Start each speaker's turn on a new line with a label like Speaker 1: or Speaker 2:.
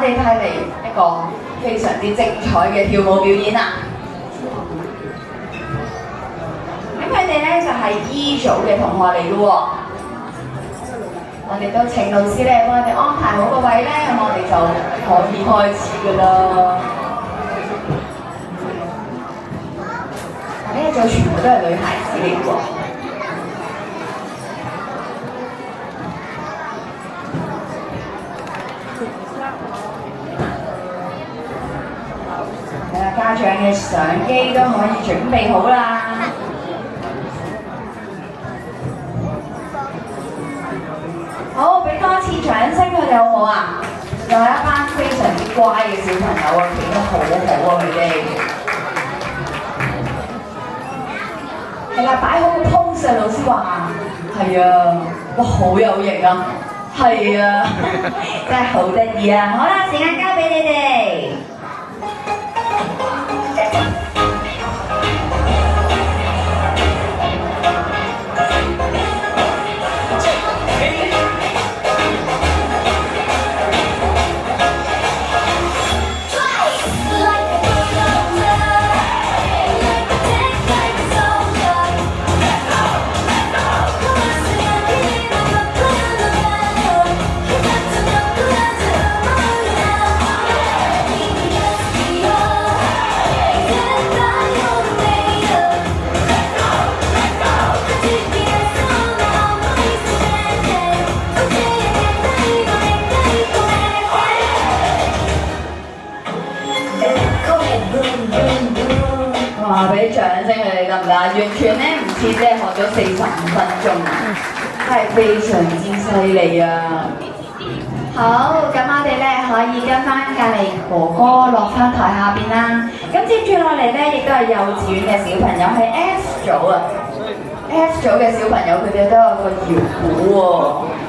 Speaker 1: 哋睇嚟一個非常之精彩嘅跳舞表演啦。咁佢哋咧就係 E 組嘅同學嚟嘅喎，我哋都請老師咧幫我哋安排好個位咧，咁我哋就可以開始㗎啦。呢一組全部都係女孩子嚟嘅喎。係啦，家長嘅相機都可以準備好啦。好，俾多次掌聲佢哋好唔好啊？又係一班非常之乖嘅小朋友啊，企得好好啊佢哋。係啦，擺好個 pose 啊，老師話係啊，哇好有型啊，係啊，真係好得意啊！好啦，時間交俾你哋。哇！俾掌聲佢哋得唔得？完全咧唔似即係學咗45分鐘啊，真係非常之犀利啊！好，咁我哋咧可以跟翻隔離哥哥落翻台下邊啦。咁接住落嚟咧，亦都係幼稚園嘅小朋友，係 F 組啊。F 組嘅小朋友佢哋都有個搖鼓喎。